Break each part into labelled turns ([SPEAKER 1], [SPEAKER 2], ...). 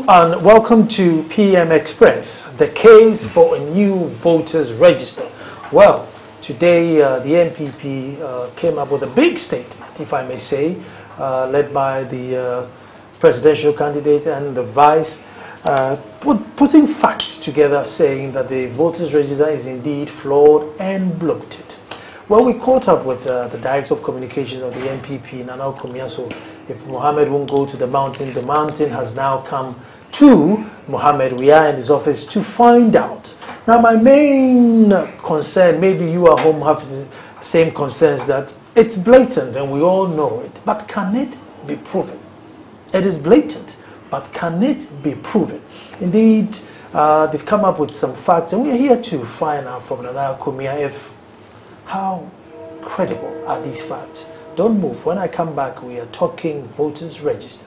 [SPEAKER 1] Hello and welcome to PM Express, the case for a new voters register. Well, today the NPP came up with a big statement, if I may say, led by the presidential candidate and the vice, putting facts together saying that the voters register is indeed flawed and bloated. Well, we caught up with the Director of Communications of the NPP, Nana Okomiaso. If Mohammed won't go to the mountain has now come to Mohammed. We are in his office to find out. Now, my main concern, maybe you at home have the same concerns, that it's blatant and we all know it, but can it be proven? It is blatant, but can it be proven? Indeed, they've come up with some facts, and we're here to find out from Nana Okomia how credible are these facts. Don't move. When I come back, we are talking voters register.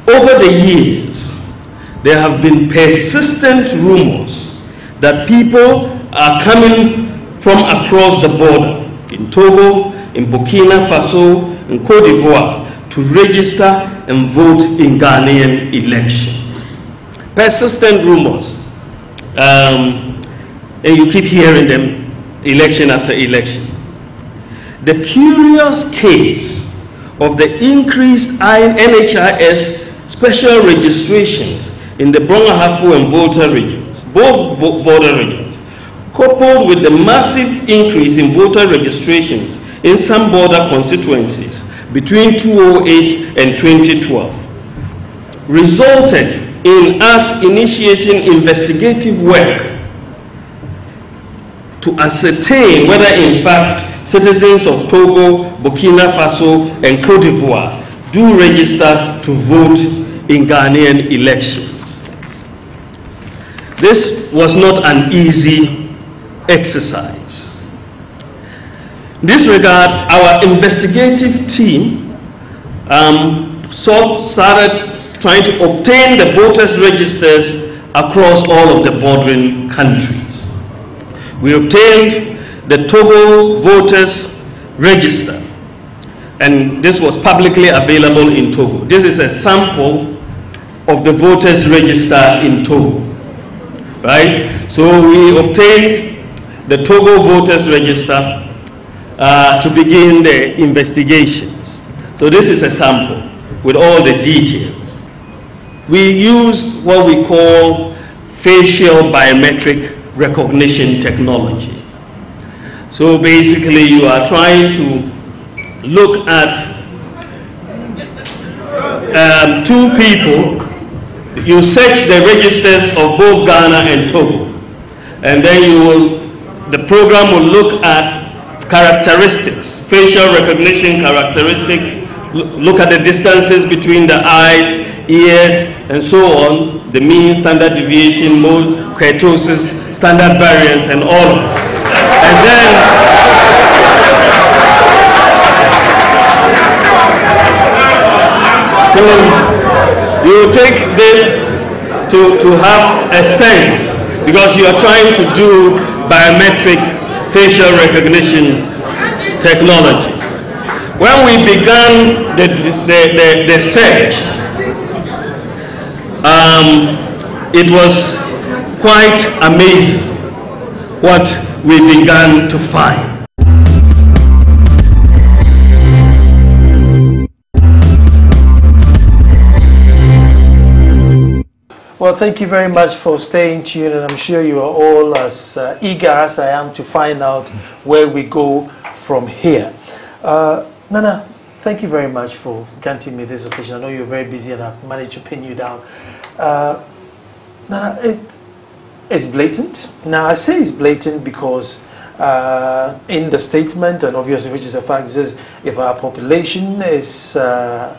[SPEAKER 2] Over the years, there have been persistent rumors that people are coming from across the border in Togo, in Burkina Faso, in Cote d'Ivoire to register and vote in Ghanaian elections. Persistent rumors. And you keep hearing them election after election. The curious case of the increased NHIS special registrations in the Brong-Ahafo and Volta regions, both border regions, coupled with the massive increase in voter registrations in some border constituencies between 2008 and 2012, resulted in us initiating investigative work to ascertain whether in fact citizens of Togo, Burkina Faso and Cote d'Ivoire do register to vote in Ghanaian elections. This was not an easy exercise. In this regard, our investigative team started trying to obtain the voters' registers across all of the bordering countries. We obtained the Togo voters register, and this was publicly available in Togo. This is a sample of the voters register in Togo, right? So we obtained the Togo voters register to begin the investigations. So this is a sample with all the details. We used what we call facial biometric recognition technology. So basically you are trying to look at two people, you search the registers of both Ghana and Togo, and then the program will look at characteristics, facial recognition characteristics, look at the distances between the eyes, ears, and so on, the mean, standard deviation, mode, kurtosis, standard variance, and all of that. And then so you take this to have a sense, because you are trying to do biometric facial recognition technology. When we began the search, it was quite amazing what we began to find.
[SPEAKER 1] Well, thank you very much for staying tuned, and I'm sure you are all as eager as I am to find out where we go from here. Nana, thank you very much for granting me this occasion. I know you're very busy and I've managed to pin you down. Nana, it's blatant. Now, I say it's blatant because in the statement, and obviously which is a fact, it says if our population is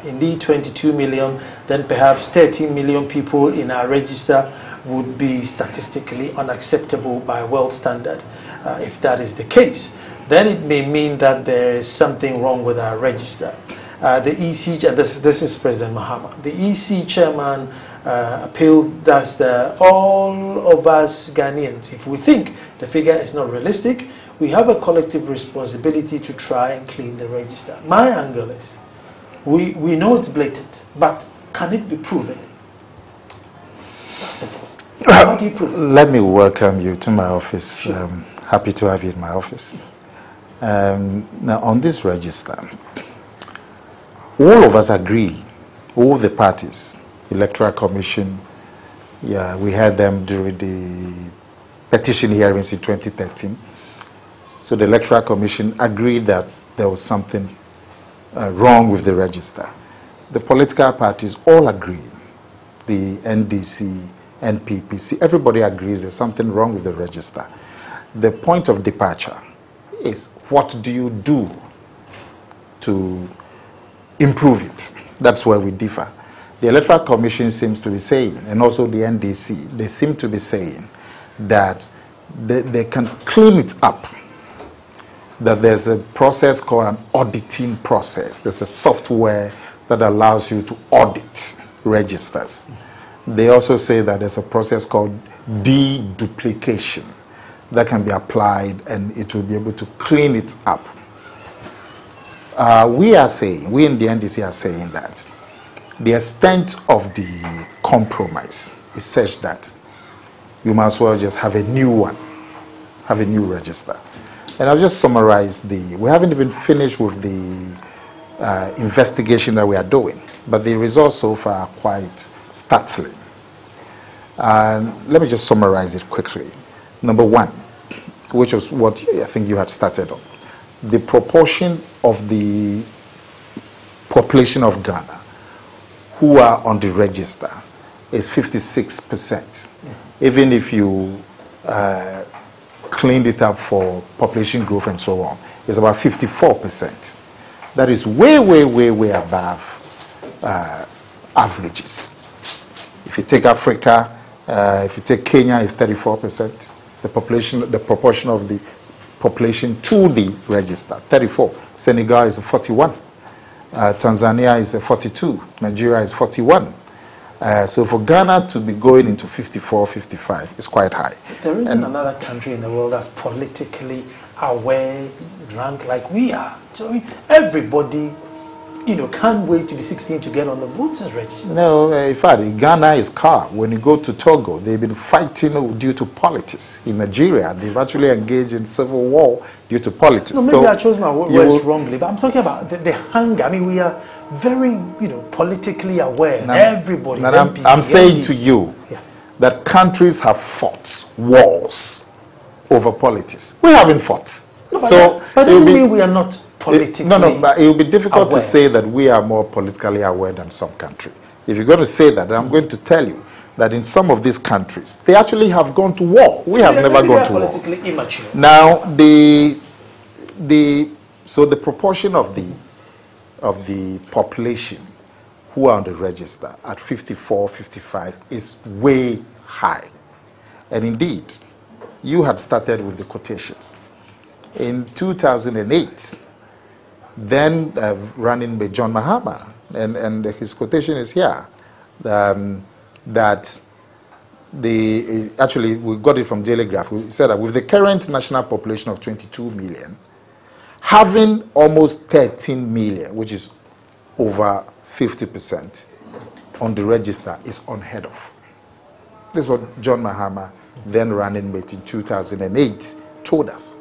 [SPEAKER 1] indeed 22 million, then perhaps 13 million people in our register would be statistically unacceptable by world standard. If that is the case, then it may mean that there is something wrong with our register. The EC, this is President Mahama, the EC chairman appealed that all of us Ghanaians, if we think the figure is not realistic, we have a collective responsibility to try and clean the register. My angle is, We know it's blatant, but can it be proven? That's the point. How do you prove it?
[SPEAKER 3] Let me welcome you to my office.
[SPEAKER 1] Sure.
[SPEAKER 3] Happy to have you in my office. Now, on this register, all of us agree, all the parties, Electoral Commission, yeah, we had them during the petition hearings in 2013. So the Electoral Commission agreed that there was something wrong with the register. The political parties all agree, the NDC, NPPC, everybody agrees there's something wrong with the register. The point of departure is, what do you do to improve it? That's where we differ. The Electoral Commission seems to be saying, and also the NDC, they seem to be saying that they can clean it up, that there's a process called an auditing process. There's a software that allows you to audit registers. They also say that there's a process called deduplication that can be applied and it will be able to clean it up. We in the NDC are saying that the extent of the compromise is such that you might as well just have a new one, have a new register. And I'll just summarize we haven't even finished with the investigation that we are doing, but the results so far are quite startling. And let me just summarize it quickly. Number one, which was what I think you had started on, the proportion of the population of Ghana who are on the register is 56%. Even if you cleaned it up for population growth and so on, it's about 54%. That is way, way, way, way above averages. If you take Africa, if you take Kenya, it's 34%. The proportion of the population to the register, 34. Senegal is 41. Tanzania is 42. Nigeria is 41. So for Ghana to be going into 54, 55 is quite high.
[SPEAKER 1] There isn't another country in the world that's politically aware, drunk like we are. So I mean, everybody, can't wait to be 16 to get on the voters register.
[SPEAKER 3] No, in fact, Ghana is calm. When you go to Togo, they've been fighting due to politics. In Nigeria, they've actually engaged in civil war due to politics.
[SPEAKER 1] No, maybe I chose my words wrongly, but I'm talking about the hunger. I mean, we are very, politically aware.
[SPEAKER 3] Now,
[SPEAKER 1] everybody.
[SPEAKER 3] Now I'm saying to you that countries have fought wars over politics. We haven't fought.
[SPEAKER 1] No, but doesn't mean we are not politically
[SPEAKER 3] but it will be difficult
[SPEAKER 1] aware
[SPEAKER 3] to say that we are more politically aware than some country. If you're going to say that, I'm going to tell you that in some of these countries, they actually have gone to war. We have never gone to war.
[SPEAKER 1] Politically immature.
[SPEAKER 3] Now, so the proportion of the population who are on the register at 54, 55 is way high. And indeed, you had started with the quotations. In 2008, then running by John Mahama, and his quotation is here, that actually we got it from Daily Graph. We said that with the current national population of 22 million, having almost 13 million, which is over 50% on the register, is unheard of. This is what John Mahama, then running mate in 2008, told us.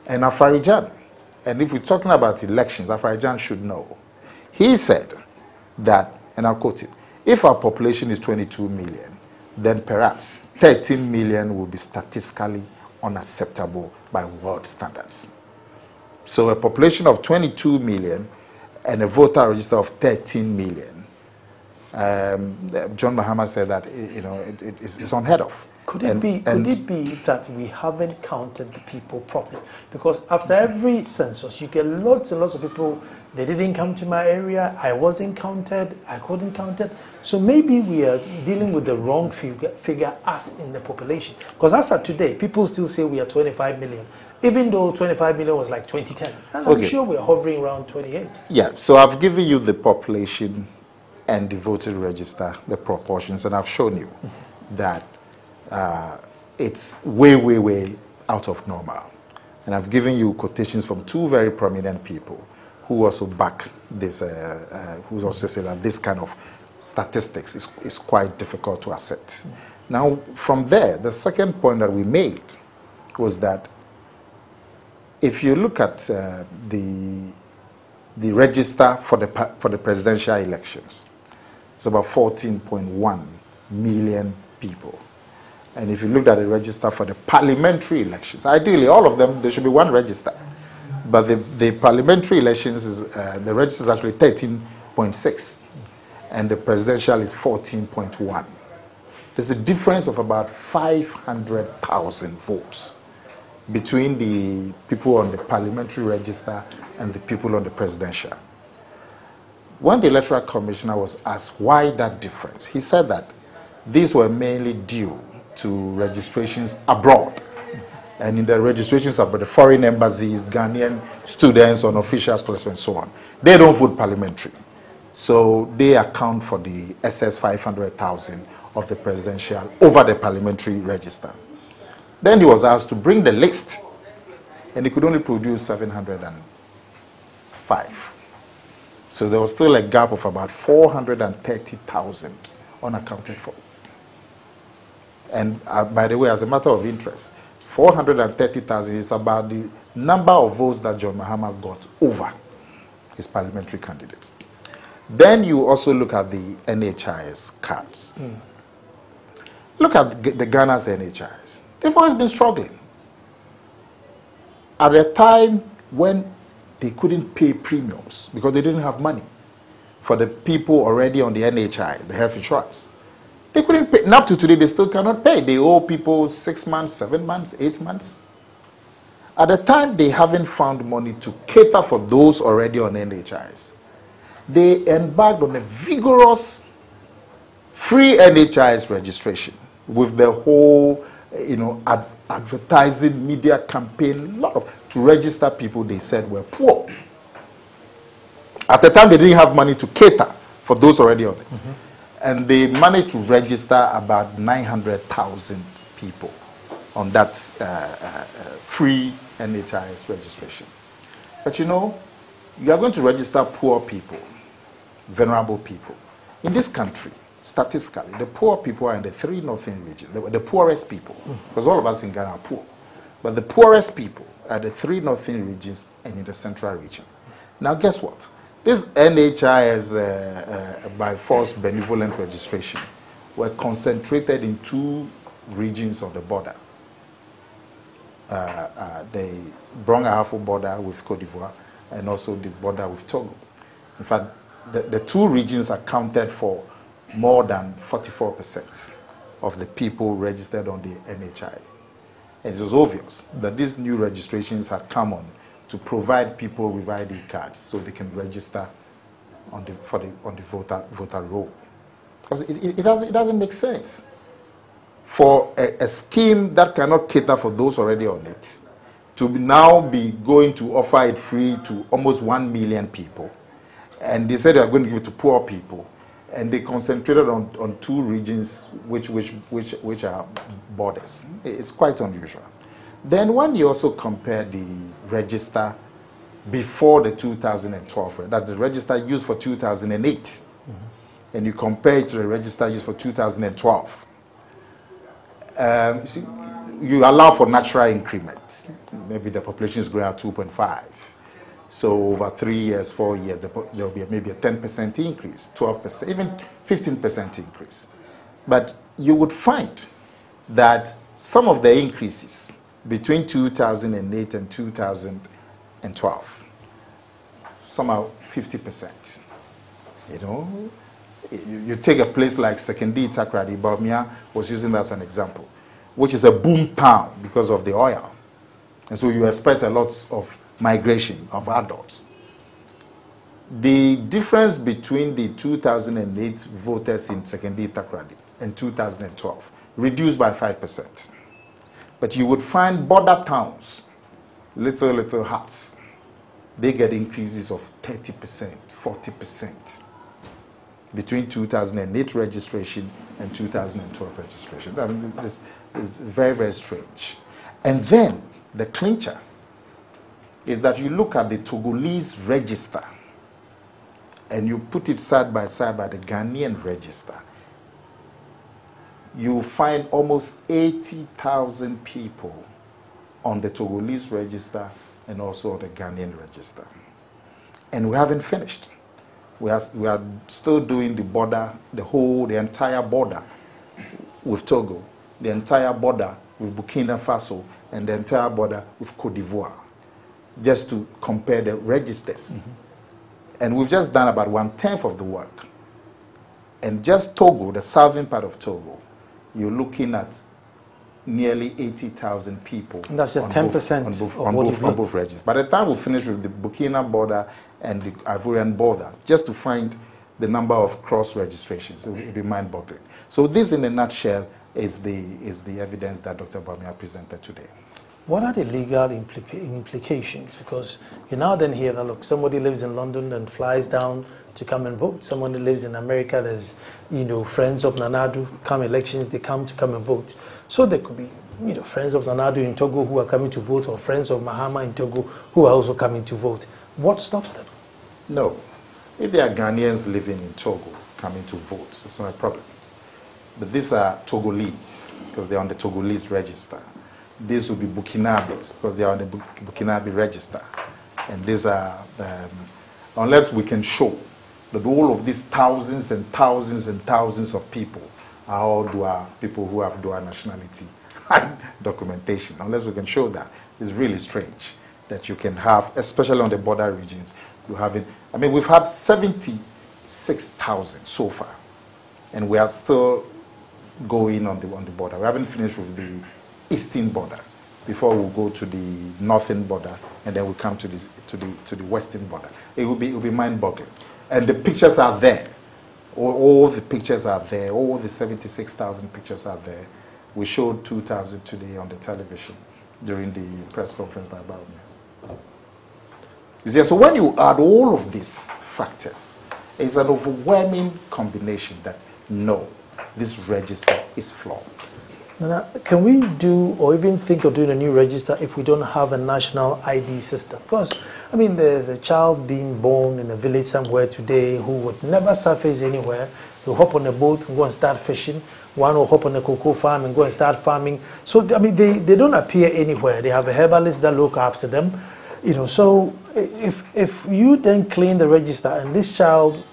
[SPEAKER 3] And Afarijan, and if we're talking about elections, Afarijan should know. He said that, and I'll quote it, if our population is 22 million, then perhaps 13 million will be statistically unacceptable by world standards. So a population of 22 million and a voter register of 13 million, John Mahama said that it's unheard of.
[SPEAKER 1] Could it be that we haven't counted the people properly? Because after every census, you get lots and lots of people, they didn't come to my area, I wasn't counted, I couldn't count it. So maybe we are dealing with the wrong figure as in the population. Because as of today, people still say we are 25 million, even though 25 million was like 2010. And I'm sure we are hovering around 28.
[SPEAKER 3] Yeah, so I've given you the population and the voter register, the proportions, and I've shown you that it's way, way, way out of normal. And I've given you quotations from two very prominent people who also back this, who also say that this kind of statistics is quite difficult to accept. Now, from there, the second point that we made was that if you look at the register for the presidential elections, it's about 14.1 million people. And if you look at the register for the parliamentary elections, ideally all of them, there should be one register. But the parliamentary elections, the register is actually 13.6, and the presidential is 14.1. There's a difference of about 500,000 votes between the people on the parliamentary register and the people on the presidential. When the Electoral Commissioner was asked why that difference, he said that these were mainly due to registrations abroad. And in the registrations abroad, the foreign embassies, Ghanaian students on official scholarships and so on, they don't vote parliamentary. So they account for the excess 500,000 of the presidential over the parliamentary register. Then he was asked to bring the list, and he could only produce 705. So there was still a gap of about 430,000 unaccounted for. And by the way, as a matter of interest, 430,000 is about the number of votes that John Mahama got over his parliamentary candidates. Then you also look at the NHIS cards. Look at the Ghana's NHIS. They've always been struggling. At a time when they couldn't pay premiums because they didn't have money for the people already on the NHI, the health insurance. They couldn't pay. And up to today, they still cannot pay. They owe people 6 months, 7 months, 8 months. At the time, they haven't found money to cater for those already on NHIs. They embarked on a vigorous free NHIS registration with the whole, advertising, media campaign, to register people they said were poor. At the time, they didn't have money to cater for those already on it. And they managed to register about 900,000 people on that free NHIS registration. But you are going to register poor people, vulnerable people. In this country, statistically, the poor people are in the 3 northern regions, the poorest people, because all of us in Ghana are poor. But the poorest people are the 3 northern regions and in the central region. Now, guess what? This NHIS by force benevolent registration were concentrated in 2 regions of the border. The Brong-Ahafo border with Cote d'Ivoire and also the border with Togo. In fact, the 2 regions accounted for more than 44% of the people registered on the NHI. And it was obvious that these new registrations had come on to provide people with ID cards so they can register on the voter roll. Because it doesn't make sense for a scheme that cannot cater for those already on it to now be going to offer it free to almost 1 million people. And they said they are going to give it to poor people. And they concentrated on 2 regions which are borders. It's quite unusual. Then when you also compare the register before the 2012, that's the register used for 2008, and you compare it to the register used for 2012, you allow for natural increments. Maybe the population is growing at 2.5. So over 3 years, 4 years, there will be maybe a 10% increase, 12%, even 15% increase. But you would find that some of the increases between 2008 and 2012, somehow 50%. You take a place like Sekondi Takoradi, Bawumia was using that as an example, which is a boom town because of the oil. And so you expect a lot of migration of adults. The difference between the 2008 voters in Sekondi Takoradi and 2012 reduced by 5%. But you would find border towns, little huts, they get increases of 30%, 40% between 2008 registration and 2012 registration. I mean, this is very, very strange. And then the clincher is that you look at the Togolese register and you put it side by side by the Ghanaian register, you find almost 80,000 people on the Togolese register and also on the Ghanaian register. And we haven't finished. We are still doing the border, the entire border with Togo, the entire border with Burkina Faso, and the entire border with Cote d'Ivoire, just to compare the registers. And we've just done about 1/10 of the work. And just Togo, the southern part of Togo, you're looking at nearly 80,000 people.
[SPEAKER 1] And that's just 10%
[SPEAKER 3] on both registers. By the time we finish with the Burkina border and the Ivorian border, just to find the number of cross registrations, it will be mind-boggling. So this, in a nutshell, is the evidence that Dr. Bamia presented today.
[SPEAKER 1] What are the legal implications? Because you now then hear that, look, somebody lives in London and flies down to come and vote. Someone lives in America, there's, friends of Nanadu, come elections, they come and vote. So there could be, friends of Nanadu in Togo who are coming to vote, or friends of Mahama in Togo who are also coming to vote. What stops them?
[SPEAKER 3] No. If there are Ghanaians living in Togo coming to vote, it's not a problem. But these are Togolese, because they're on the Togolese register. These will be Burkinabes, because they are on the Burkinabe register. And these are, unless we can show that all of these thousands and thousands and thousands of people are all people who have dual nationality documentation. Unless we can show that, it's really strange that you can have, especially on the border regions, you have it. I mean, we've had 76,000 so far, and we are still going on the border. We haven't finished with the eastern border before we go to the northern border, and then we come to the western border. It will be mind-boggling, and the pictures are there. All the pictures are there. All the 76,000 pictures are there. We showed 2,000 today on the television during the press conference by Bawumia. You see, so when you add all of these factors, it's an overwhelming combination that no, this register is flawed.
[SPEAKER 1] Now, can we do or even think of doing a new register if we don't have a national ID system? Because, I mean, there's a child being born in a village somewhere today who would never surface anywhere. He'll hop on a boat and go and start fishing. One will hop on a cocoa farm and go and start farming. So, I mean, they don't appear anywhere. They have a herbalist that look after them. So if you then clean the register and this child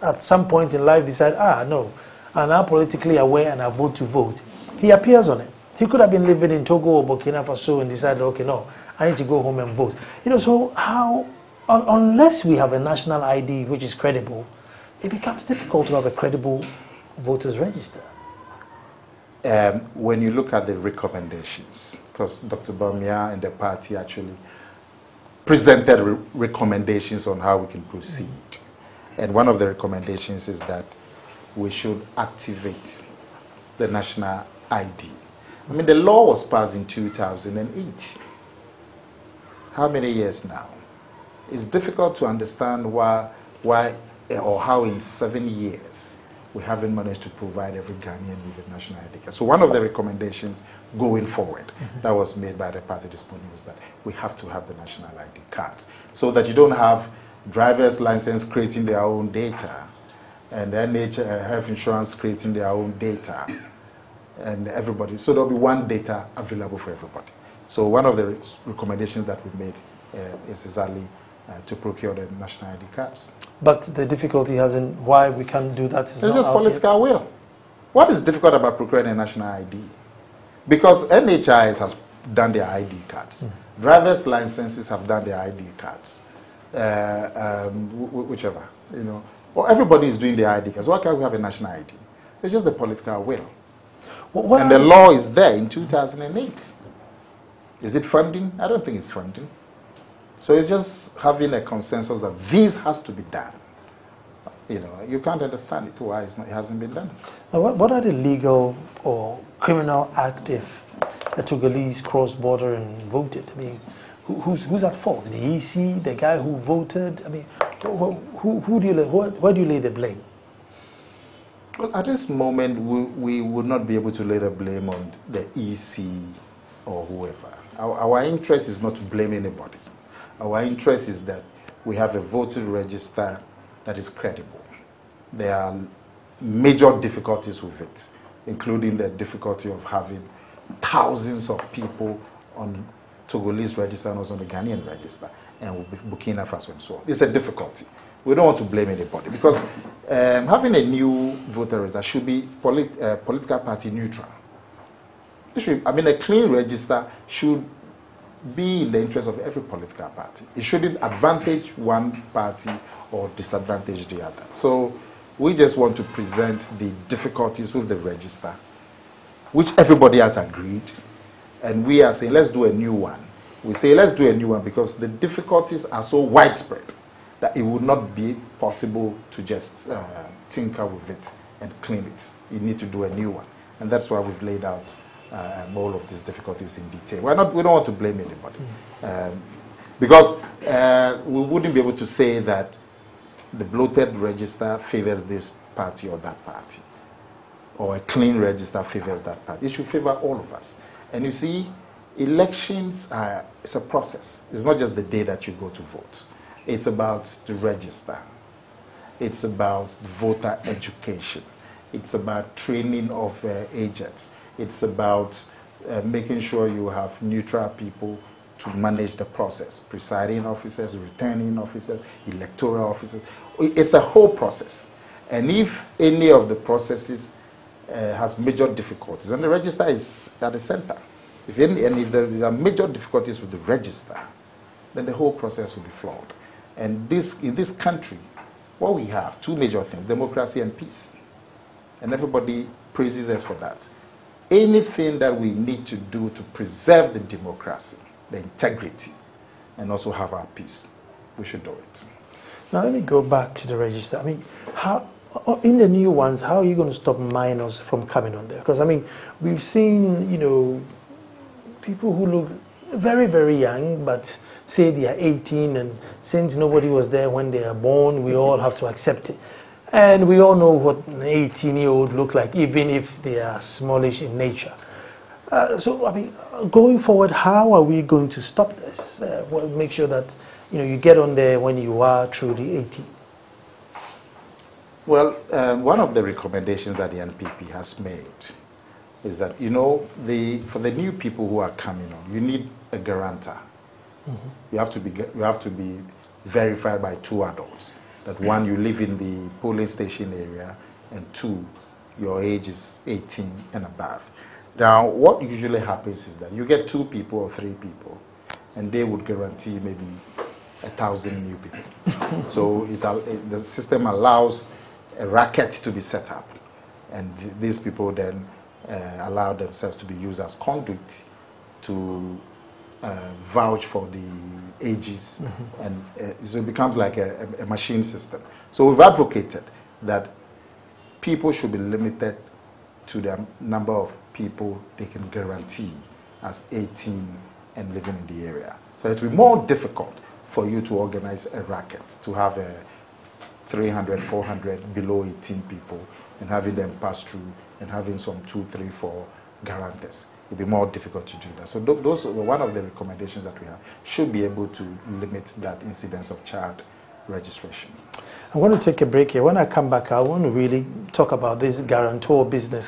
[SPEAKER 1] at some point in life decide, no, I'm now politically aware and I vote to vote, he appears on it. He could have been living in Togo or Burkina Faso and decided, okay, no, I need to go home and vote. So how, unless we have a national ID which is credible, it becomes difficult to have a credible voters register.
[SPEAKER 3] When you look at the recommendations, because Dr. Bawumia and the party actually presented recommendations on how we can proceed. And one of the recommendations is that we should activate the national ID. I mean, the law was passed in 2008. How many years now? It's difficult to understand why or how in 7 years we haven't managed to provide every Ghanaian with a national ID card. So one of the recommendations going forward that was made by the party this morning was that we have to have the national ID cards so that you don't have driver's license creating their own data and health insurance creating their own data and everybody. So there'll be one data available for everybody. So one of the recommendations that we made is exactly to procure the national ID cards.
[SPEAKER 1] But the difficulty has in why we can't do that.
[SPEAKER 3] It's just political will. What is difficult about procuring a national ID? Because NHIS has done their ID cards. Driver's licenses have done their ID cards. Whichever, Or everybody is doing their ID cards. Why can't we have a national ID? It's just the political will. And the law is there in 2008. Is it funding? I don't think it's funding. So it's just having a consensus that this has to be done. You can't understand it why it hasn't been done.
[SPEAKER 1] Now, what are the legal or criminal act if a Togolese crossed border and voted? I mean, who's at fault? The EC, the guy who voted? I mean, where do you lay the blame?
[SPEAKER 3] Well, at this moment, we would not be able to lay the blame on the EC or whoever. Our interest is not to blame anybody. Our interest is that we have a voter register that is credible. There are major difficulties with it, including the difficulty of having thousands of people on Togolese register and also on the Ghanaian register, and with Burkina Faso and so on. It's a difficulty. We don't want to blame anybody because having a new voter register should be political party neutral. A clean register should be in the interest of every political party. It shouldn't advantage one party or disadvantage the other. So we just want to present the difficulties with the register, which everybody has agreed, and we are saying let's do a new one. We say let's do a new one because the difficulties are so widespread that it would not be possible to just tinker with it and clean it. You need to do a new one, and that's why we've laid out all of these difficulties in detail. We don't want to blame anybody because we wouldn't be able to say that the bloated register favors this party or that party, or a clean register favors that party. It should favor all of us. And you see, elections it's a process. It's not just the day that you go to vote. It's about the register. It's about voter education. It's about training of agents. It's about making sure you have neutral people to manage the process. Presiding officers, returning officers, electoral officers. It's a whole process. And if any of the processes has major difficulties, and the register is at the center, if there are major difficulties with the register, then the whole process will be flawed. And in this country, what we have, two major things, democracy and peace. And everybody praises us for that. Anything that we need to do to preserve the democracy, the integrity, and also have our peace, we should do it.
[SPEAKER 1] Now let me go back to the register. How, in the new ones, how are you going to stop minors from coming on there? Because we've seen, people who look very, very young, but say they are 18, and since nobody was there when they are born, we all have to accept it. And we all know what an 18-year-old look like, even if they are smallish in nature. Going forward, how are we going to stop this? Make sure that you get on there when you are truly 18.
[SPEAKER 3] Well, one of the recommendations that the NPP has made is that, for the new people who are coming on, you need a guarantor. Mm-hmm. You have to be verified by two adults. That one, you live in the polling station area, and two, your age is 18 and above. Now, what usually happens is that you get 2 people or 3 people, and they would guarantee maybe 1,000 new people. So the system allows a racket to be set up, and these people then allow themselves to be used as conduit to vouch for the ages, mm-hmm. and so it becomes like a machine system. So we've advocated that people should be limited to the number of people they can guarantee as 18 and living in the area. So it will be more difficult for you to organize a racket, to have 300, 400 below 18 people and having them pass through and having some 2, 3, 4 guarantors. It'll be more difficult to do that. So those are one of the recommendations that we have. Should be able to limit that incidence of child registration.
[SPEAKER 1] I'm going to take a break here. When I come back, I want to really talk about this guarantor business.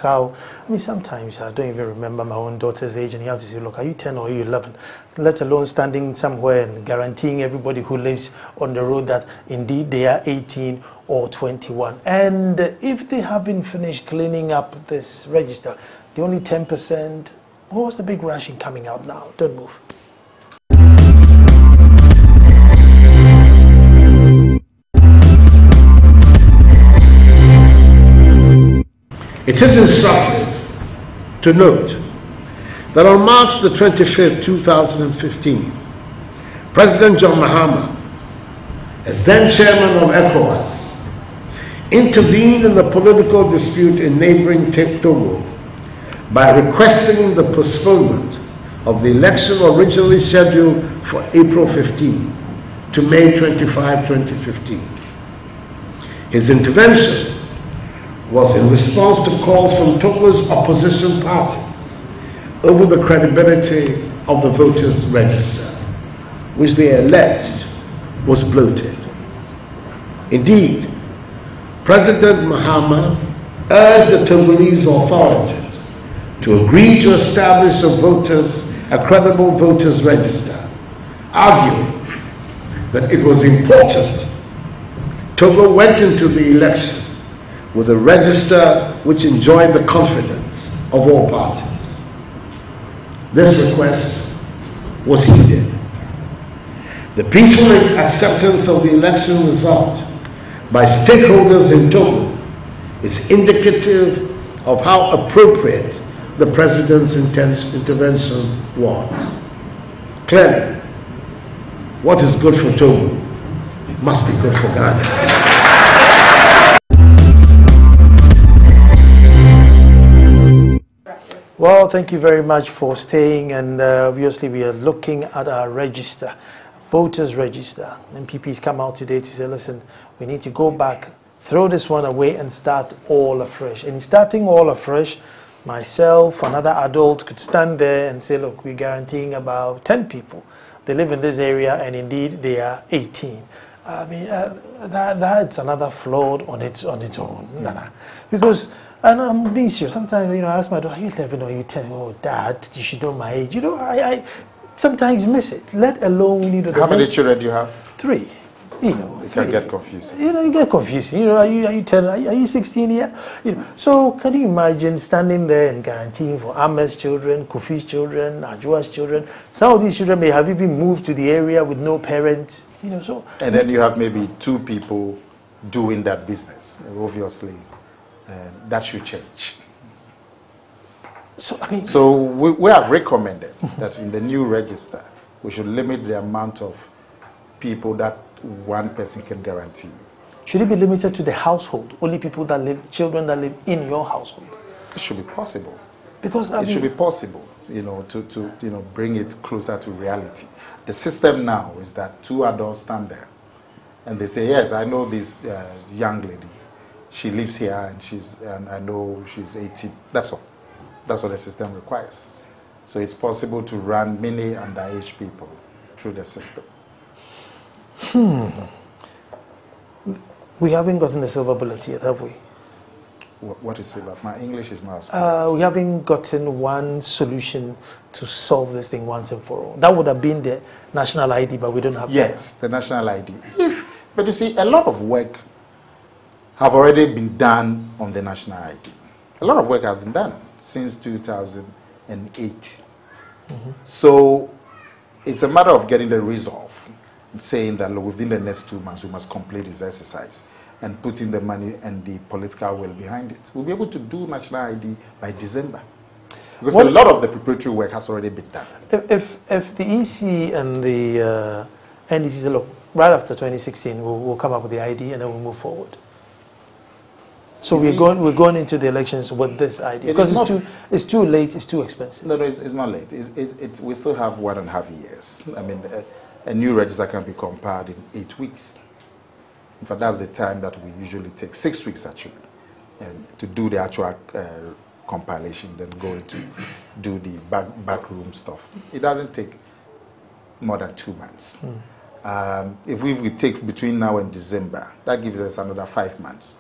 [SPEAKER 1] Sometimes I don't even remember my own daughter's age, and you have to say, look, are you 10 or are you 11? Let alone standing somewhere and guaranteeing everybody who lives on the road that indeed they are 18 or 21. And if they haven't finished cleaning up this register, the only 10%, what's the big rush in coming out now? Don't move.
[SPEAKER 4] It is instructive to note that on March the 25th, 2015, President John Mahama, as then chairman of ECOWAS, intervened in the political dispute in neighboring Togo by requesting the postponement of the election originally scheduled for April 15 to May 25, 2015. His intervention was in response to calls from Togo's opposition parties over the credibility of the voters' register. which they alleged was bloated. Indeed, President Mahama urged the Togolese authorities to agree to establish a credible voters register, arguing that it was important Togo went into the election with a register which enjoyed the confidence of all parties. This request was heeded. The peaceful acceptance of the election result by stakeholders in Togo is indicative of how appropriate the President's intervention was. Clearly, what is good for Togo must be good for Ghana.
[SPEAKER 1] Well, thank you very much for staying, and obviously we are looking at our register, voters register. MPPs come out today to say, listen, we need to go back, throw this one away and start all afresh. And in starting all afresh, myself, another adult could stand there and say, look, we're guaranteeing about 10 people. They live in this area, and indeed they are 18. I mean, that's another flawed on its own. Because, and I'm being serious, sometimes, you know, I ask my daughter, are you 11 or are you 10? Oh, Dad, you should know my age. You know, I sometimes miss it, let alone, you know.
[SPEAKER 3] How many children do you have?
[SPEAKER 1] 3. You know,
[SPEAKER 3] it can get confusing.
[SPEAKER 1] You know, you get confusing. You know, are you 10? Are you 16 yet? You know, so can you imagine standing there and guaranteeing for Ahmed's children, Kofi's children, Ajua's children? Some of these children may have even moved to the area with no parents. You know, so. And
[SPEAKER 3] then you have maybe 2 people doing that business, obviously. That should change.
[SPEAKER 1] So, I mean,
[SPEAKER 3] so we have recommended that in the new register, we should limit the amount of people that one person can guarantee.
[SPEAKER 1] Should it be limited to the household? Only people that live, children that live in your household?
[SPEAKER 3] It should be possible.
[SPEAKER 1] Because
[SPEAKER 3] it should be possible, you know, to you know, bring it closer to reality. The system now is that 2 adults stand there, and they say, yes, I know this young lady. She lives here, and I know she's 18. That's all. That's what the system requires. So it's possible to run many underage people through the system.
[SPEAKER 1] We haven't gotten the silver bullet yet, have we?
[SPEAKER 3] What is silver? My English is not as
[SPEAKER 1] we haven't gotten one solution to solve this thing once and for all. That would have been the national ID, but we don't have
[SPEAKER 3] Yes, the national ID. But you see, a lot of work have already been done on the national ID. A lot of work has been done since 2008. So it's a matter of getting the resolve, saying that look, within the next 2 months we must complete this exercise and putting the money and the political will behind it. We'll be able to do national ID by December. Because a lot of the preparatory work has already been done.
[SPEAKER 1] If the EC and the NDC say, look, right after 2016 we'll come up with the ID and then we'll move forward. So we're going into the elections with this idea because it's too late, it's too expensive.
[SPEAKER 3] No, it's not late. We still have 1.5 years. I mean, a new register can be compiled in 8 weeks. In fact, that's the time that we usually take, 6 weeks actually, and to do the actual compilation, then go into do the backroom stuff. It doesn't take more than 2 months. If we take between now and December, that gives us another 5 months.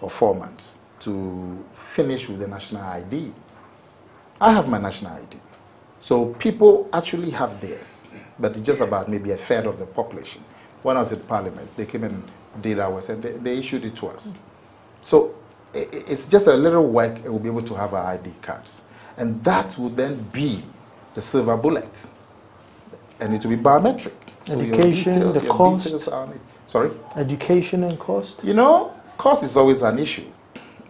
[SPEAKER 3] Or 4 months to finish with the national ID. I have my national ID. So people actually have theirs, but it's just about maybe a third of the population. When I was at Parliament, they came and did ours and they issued it to us. So it's just a little work and we'll be able to have our ID cards. And that will then be the silver bullet. And it will be biometric. So
[SPEAKER 1] education,
[SPEAKER 3] your details,
[SPEAKER 1] the cost.
[SPEAKER 3] Sorry?
[SPEAKER 1] Education and cost?
[SPEAKER 3] You know, cost is always an issue.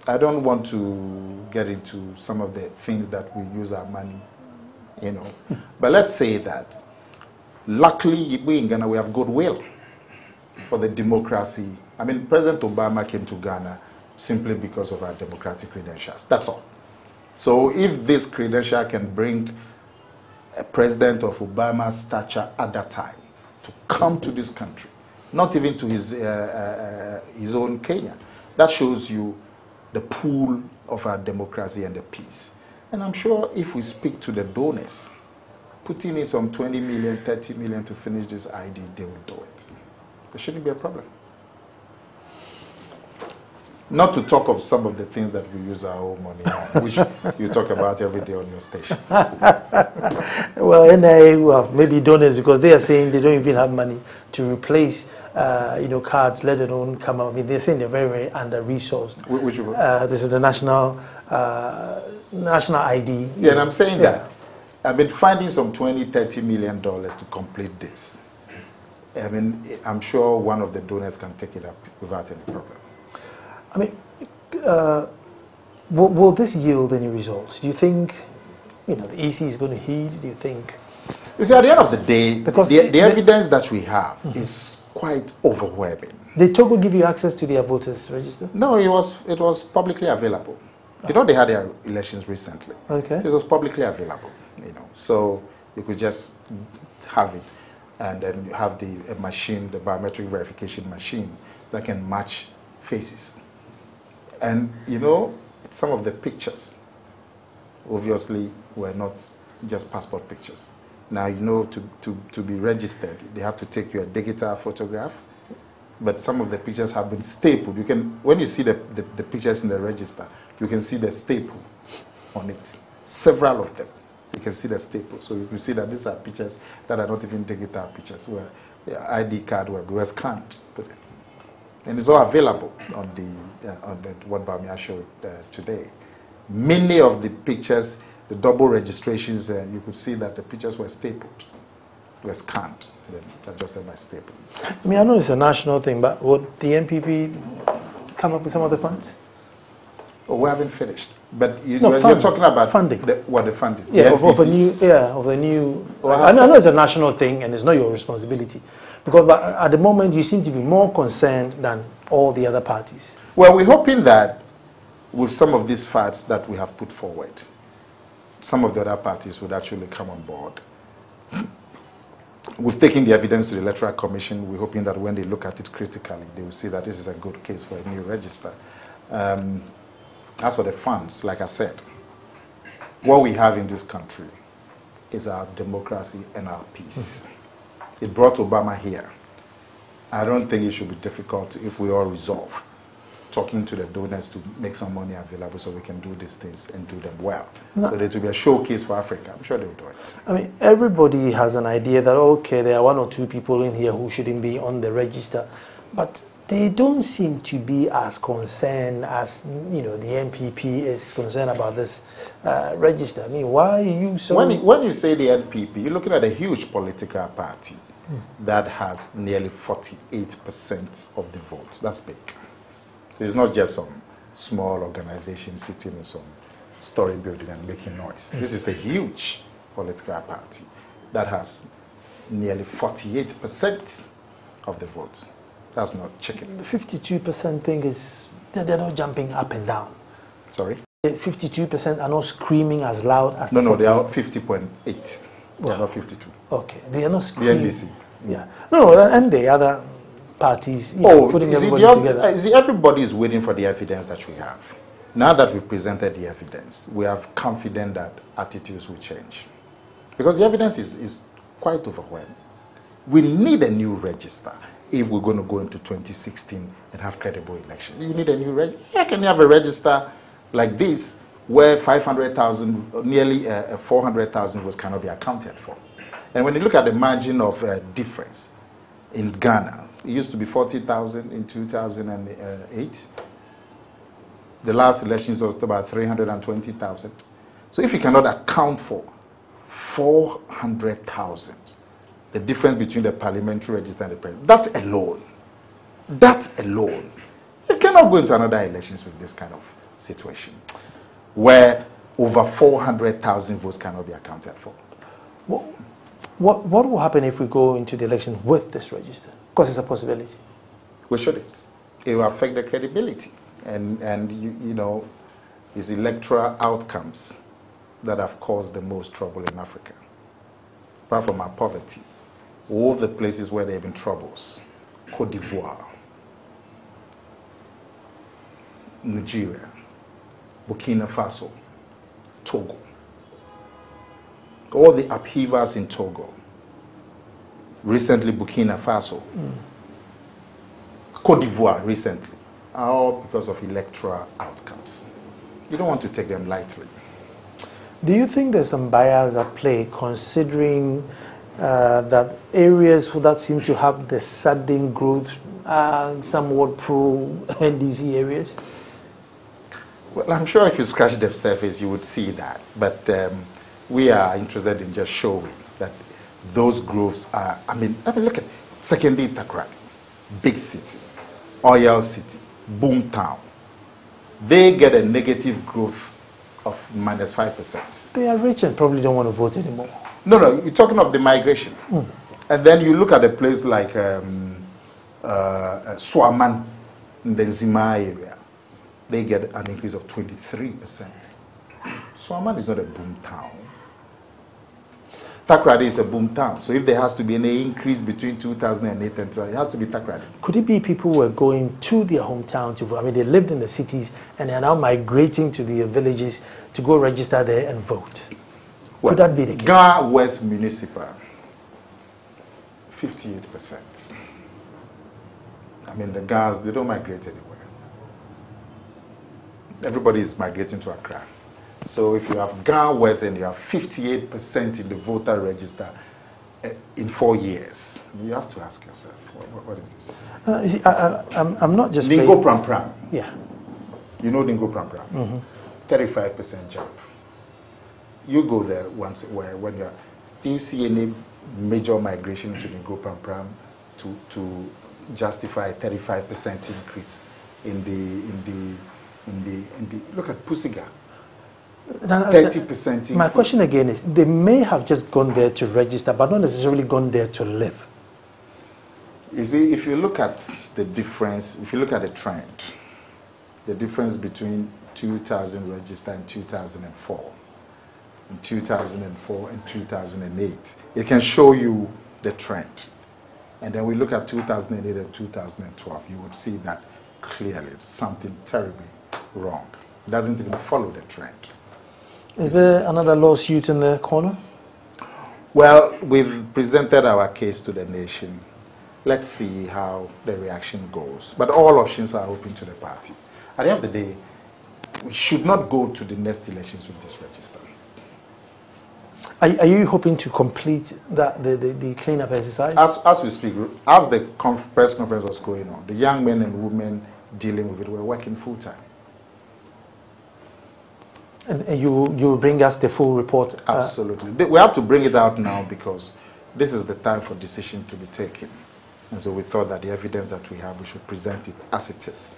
[SPEAKER 3] I don't want to get into some of the things that we use our money, you know. But let's say that, luckily, we in Ghana, we have goodwill for the democracy. I mean, President Obama came to Ghana simply because of our democratic credentials. That's all. So if this credential can bring a president of Obama's stature at that time to come to this country, not even to his own Kenya. That shows you the pool of our democracy and the peace. And I'm sure if we speak to the donors, putting in some 20 million, 30 million to finish this ID, they will do it. There shouldn't be a problem. Not to talk of some of the things that we use our own money on, which you talk about every day on your station.
[SPEAKER 1] Well, NIA will have maybe donors because they are saying they don't even have money to replace, cards, let alone come out. I mean, they're saying they're very, very under-resourced.
[SPEAKER 3] Which
[SPEAKER 1] this is the national ID.
[SPEAKER 3] Yeah, and I'm saying that I've been finding some $20, $30 million to complete this. I mean, I'm sure one of the donors can take it up without any problem.
[SPEAKER 1] I mean, will this yield any results? Do you think, the EC is going to heed? Do you think?
[SPEAKER 3] You see, at the end of the day, because the evidence that we have is quite overwhelming.
[SPEAKER 1] Did Togo give you access to their voters register?
[SPEAKER 3] No, it was publicly available. They had their elections recently.
[SPEAKER 1] Okay.
[SPEAKER 3] It was publicly available, so you could just have it, and then you have the machine, the biometric verification machine that can match faces. And some of the pictures obviously were not just passport pictures. Now, to be registered, they have to take your digital photograph, but some of the pictures have been stapled. When you see the pictures in the register, you can see the staple on it. Several of them, you can see the staple. So you can see that these are pictures that are not even digital pictures, where the ID card were scanned. And it's all available on what Barima showed today. Many of the pictures, the double registrations, you could see that the pictures were stapled, were scanned, and then adjusted by staple.
[SPEAKER 1] I mean, I know it's a national thing, but would the NPP come up with some of the funds?
[SPEAKER 3] Oh, we haven't finished. But you're talking about
[SPEAKER 1] funding.
[SPEAKER 3] The funding?
[SPEAKER 1] Yeah, of the new. I know it's a national thing, and it's not your responsibility, because at the moment you seem to be more concerned than all the other parties.
[SPEAKER 3] Well, we're hoping that with some of these facts that we have put forward, some of the other parties would actually come on board. We've taken the evidence to the Electoral Commission. We're hoping that when they look at it critically, they will see that this is a good case for a new register. As for the funds, like I said, what we have in this country is our democracy and our peace. It brought Obama here. I don't think it should be difficult if we all resolve talking to the donors to make some money available so we can do these things and do them well. No. So there will be a showcase for Africa. I'm sure they will do it. I
[SPEAKER 1] mean, everybody has an idea that, okay, there are one or two people in here who shouldn't be on the register, but they don't seem to be as concerned as, the NPP is concerned about this register. I mean, why are you so...
[SPEAKER 3] When you say the NPP, you're looking at a huge political party that has nearly 48% of the votes. That's big. So it's not just some small organization sitting in some story building and making noise. This is a huge political party that has nearly 48% of the votes. That's not chicken.
[SPEAKER 1] The 52% thing is, they're not jumping up and down.
[SPEAKER 3] Sorry?
[SPEAKER 1] The 52% are not screaming as loud as
[SPEAKER 3] No, they are 50.8. They're not 52.
[SPEAKER 1] Okay, they are not screaming.
[SPEAKER 3] The NDC.
[SPEAKER 1] Yeah. No, and the other parties, putting everybody together.
[SPEAKER 3] See, everybody is waiting for the evidence that we have. Now that we've presented the evidence, we are confident that attitudes will change. Because the evidence is quite overwhelming. We need a new register if we're going to go into 2016 and have credible elections. You need a new register. How can you have a register like this where 500,000, nearly 400,000 votes cannot be accounted for? And when you look at the margin of difference in Ghana, it used to be 40,000 in 2008. The last elections was about 320,000. So if you cannot account for 400,000, the difference between the parliamentary register and the president, that alone, you cannot go into another elections with this kind of situation where over 400,000 votes cannot be accounted for.
[SPEAKER 1] What will happen if we go into the election with this register? Because it's a possibility.
[SPEAKER 3] We shouldn't. It will affect the credibility. And it's electoral outcomes that have caused the most trouble in Africa. Apart from our poverty, all the places where there have been troubles, Côte d'Ivoire, Nigeria, Burkina Faso, Togo, all the upheavals in Togo, recently Burkina Faso, Cote d'Ivoire recently, are all because of electoral outcomes. You don't want to take them lightly.
[SPEAKER 1] Do you think there's some bias at play, considering that areas that seem to have the sudden growth are somewhat pro-NDC areas?
[SPEAKER 3] Well, I'm sure if you scratch the surface, you would see that. But we are interested in just showing that those growths are, I mean, look at secondary Takrady, big city, oil city, boom town. They get a negative growth of -5%.
[SPEAKER 1] They are rich and probably don't want to vote anymore.
[SPEAKER 3] No, you're talking of the migration. And then you look at a place like Swaman in the Zima area. They get an increase of 23%. Swaman is not a boom town. Takrady is a boom town. So if there has to be any increase between 2008 and 2000, it has to be Takrady.
[SPEAKER 1] Could it be people were going to their hometown to vote? I mean, they lived in the cities and they are now migrating to the villages to go register there and vote.
[SPEAKER 3] Well,
[SPEAKER 1] could that be the case?
[SPEAKER 3] Ghana West Municipal, 58%. I mean, the Ghans, they don't migrate anywhere. Everybody is migrating to Accra. So if you have Ghana West and you have 58% in the voter register in 4 years, you have to ask yourself, what is this?
[SPEAKER 1] You see, I'm not just...
[SPEAKER 3] Ningo Pram Pram.
[SPEAKER 1] Yeah.
[SPEAKER 3] You know Ningo Pram Pram? 35% jump. You go there once, when you're... Do you see any major migration into Ningo Pram Pram to justify a 35% increase in the look at Pusiga? 30% increase.
[SPEAKER 1] My question again is, they may have just gone there to register, but not necessarily gone there to live.
[SPEAKER 3] You see, if you look at the difference, if you look at the trend, the difference between 2000 registered and 2004, in 2004 and 2008, it can show you the trend. And then we look at 2008 and 2012, you would see that clearly something terribly wrong. It doesn't even follow the trend.
[SPEAKER 1] Is there another lawsuit in the corner?
[SPEAKER 3] Well, we've presented our case to the nation. Let's see how the reaction goes. But all options are open to the party. At the end of the day, we should not go to the next elections with this register.
[SPEAKER 1] Are you hoping to complete the cleanup exercise?
[SPEAKER 3] As we speak, as the press conference was going on, the young men and women dealing with it were working full time.
[SPEAKER 1] And you bring us the full report?
[SPEAKER 3] Absolutely. We have to bring it out now because this is the time for decision to be taken. And so we thought that the evidence that we have, we should present it as it is.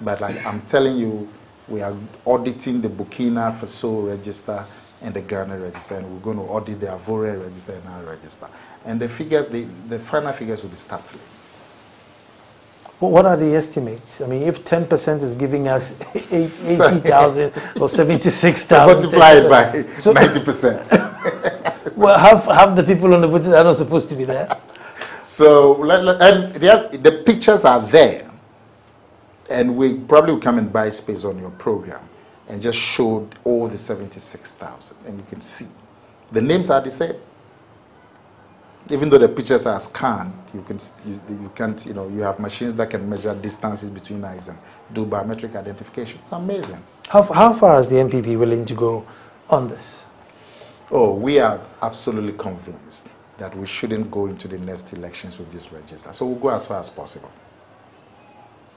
[SPEAKER 3] But like I'm telling you, we are auditing the Burkina Faso register and the Ghana register, and we're going to audit the Ivorian register and our register. And the figures, the final figures will be startling.
[SPEAKER 1] What are the estimates? I mean, if 10% is giving us 80,000 or 76,000,
[SPEAKER 3] multiply it by 90%.
[SPEAKER 1] Well, half the people on the voters are not supposed to be there.
[SPEAKER 3] So, and the pictures are there, and we probably will come and buy space on your program and just show all the 76,000, and you can see the names are the same. Even though the pictures are scanned, you can't, you have machines that can measure distances between eyes and do biometric identification. Amazing.
[SPEAKER 1] How far is the MPP willing to go on this?
[SPEAKER 3] Oh, we are absolutely convinced that we shouldn't go into the next elections with this register. So we'll go as far as possible.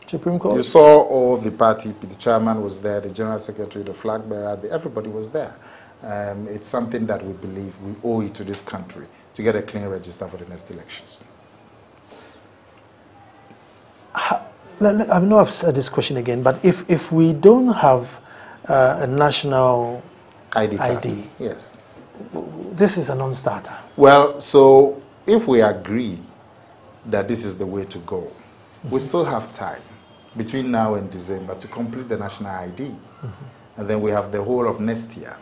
[SPEAKER 1] Supreme Court?
[SPEAKER 3] You saw all the party, the chairman was there, the general secretary, the flag bearer, everybody was there. It's something that we believe we owe it to this country to get a clean register for the next elections. I know I've said this question again, but if we don't have a national ID, yes,
[SPEAKER 1] this is a non-starter.
[SPEAKER 3] Well, so if we agree that this is the way to go, we still have time between now and December to complete the national ID. And then we have the whole of next year,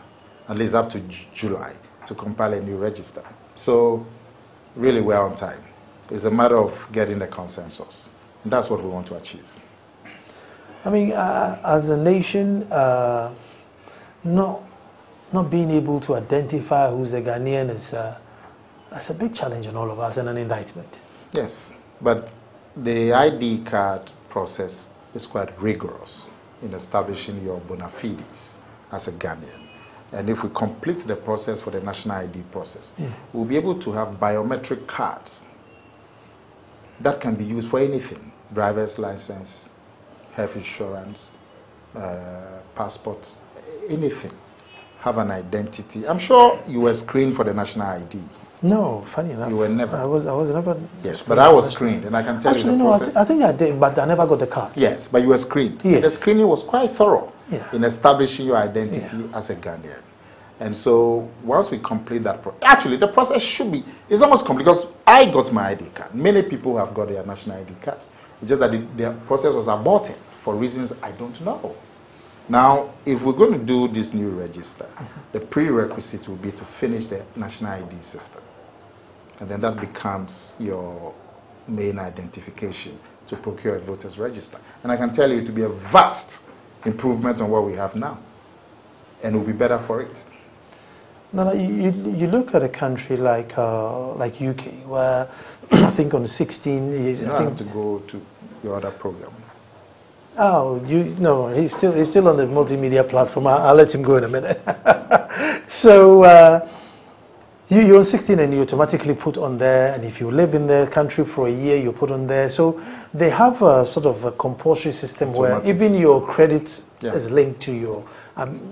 [SPEAKER 3] at least up to July, to compile a new register. So really we're on time. It's a matter of getting the consensus. And that's what we want to achieve. I
[SPEAKER 1] mean, as a nation, not not being able to identify who's a Ghanaian that's a big challenge on all of us and an indictment.
[SPEAKER 3] Yes, but the ID card process is quite rigorous in establishing your bona fides as a Ghanaian. And if we complete the process for the national ID process, we'll be able to have biometric cards that can be used for anything: driver's license, health insurance, passports, anything. Have an identity. I'm sure you were screened for the national ID.
[SPEAKER 1] No, funny enough.
[SPEAKER 3] You were never.
[SPEAKER 1] I was never.
[SPEAKER 3] Yes, but I was screened, and I can tell
[SPEAKER 1] Actually,
[SPEAKER 3] you the
[SPEAKER 1] no,
[SPEAKER 3] process.
[SPEAKER 1] I think I did, but I never got the card.
[SPEAKER 3] Yes, but you were screened.
[SPEAKER 1] Yes.
[SPEAKER 3] The screening was quite thorough in establishing your identity as a Ghanaian. And so once we complete that, actually the process should be, it's almost complete because I got my ID card. Many people have got their national ID cards. It's just that the process was aborted for reasons I don't know. Now, if we're going to do this new register, the prerequisite will be to finish the national ID system. And then that becomes your main identification to procure a voter's register. And I can tell you it will be a vast improvement on what we have now. And it will be better for it.
[SPEAKER 1] Now, you look at a country like UK, where I think on 16 years...
[SPEAKER 3] You don't have to go to your other program.
[SPEAKER 1] Oh, no, he's still on the multimedia platform. I'll let him go in a minute. So you're on 16 and you automatically put on there, and if you live in the country for a year, you put on there. So they have a sort of a compulsory system where even your credit is linked to your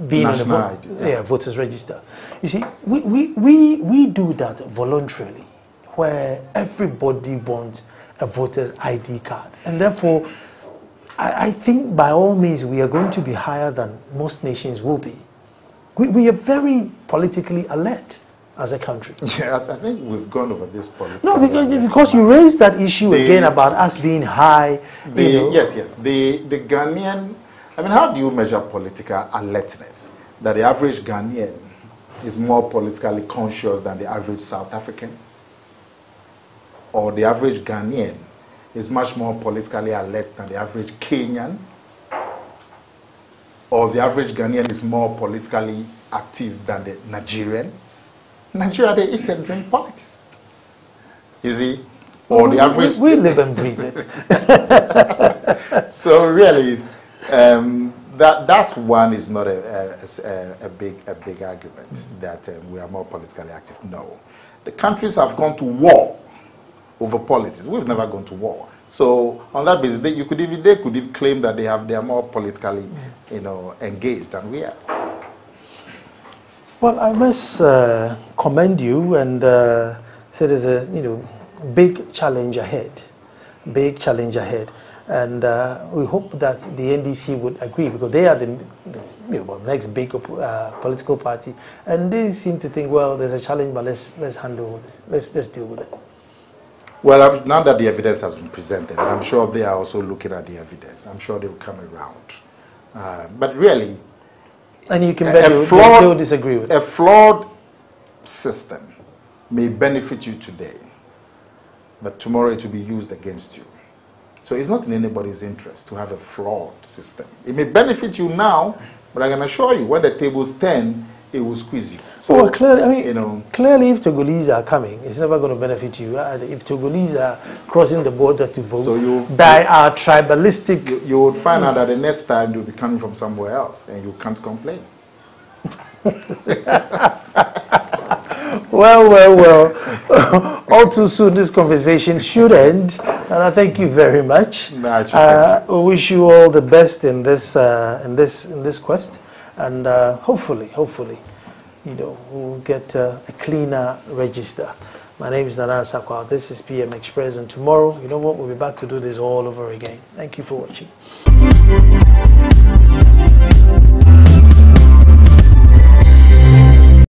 [SPEAKER 1] being on the voters register. You see, we do that voluntarily, where everybody wants a voter's ID card, and therefore I think by all means we are going to be higher than most nations will be. We are very politically alert as a country.
[SPEAKER 3] Yeah, I think we've gone over this politics.
[SPEAKER 1] No, because you raised that issue again about us being high.
[SPEAKER 3] Yes. The Ghanaian, I mean, how do you measure political alertness? That the average Ghanaian is more politically conscious than the average South African? Or the average Ghanaian is much more politically alert than the average Kenyan? Or the average Ghanaian is more politically active than the Nigerian? Nigeria, they eat and drink politics. You see? Or the average...
[SPEAKER 1] We live and breathe it.
[SPEAKER 3] So really, that one is not a big argument that we are more politically active. No. The countries have gone to war over politics. We've never gone to war. So on that basis, they could even claim that they are more politically, engaged than we are.
[SPEAKER 1] Well, I must commend you and say there's a big challenge ahead, and we hope that the NDC would agree, because they are the next big political party, and they seem to think, well, there's a challenge, but let's handle this. Let's deal with it.
[SPEAKER 3] Well, now that the evidence has been presented, and I'm sure they are also looking at the evidence, I'm sure they will come around. But really,
[SPEAKER 1] and you can bet they will disagree with it.
[SPEAKER 3] A flawed system may benefit you today, but tomorrow it will be used against you. So it's not in anybody's interest to have a flawed system. It may benefit you now, but I can assure you, when the tables turn, it will squeeze you. So,
[SPEAKER 1] well, clearly, clearly, if Togolese are coming, it's never going to benefit you. If Togolese are crossing the borders to vote, so by our tribalistic...
[SPEAKER 3] You would find out that the next time they'll be coming from somewhere else, and you can't complain.
[SPEAKER 1] Well. All too soon, this conversation should end, and I thank you very much. We wish you all the best in this quest, and hopefully, we'll get a cleaner register. My name is Nana Sakwa. This is PM Express, and tomorrow, we'll be back to do this all over again. Thank you for watching.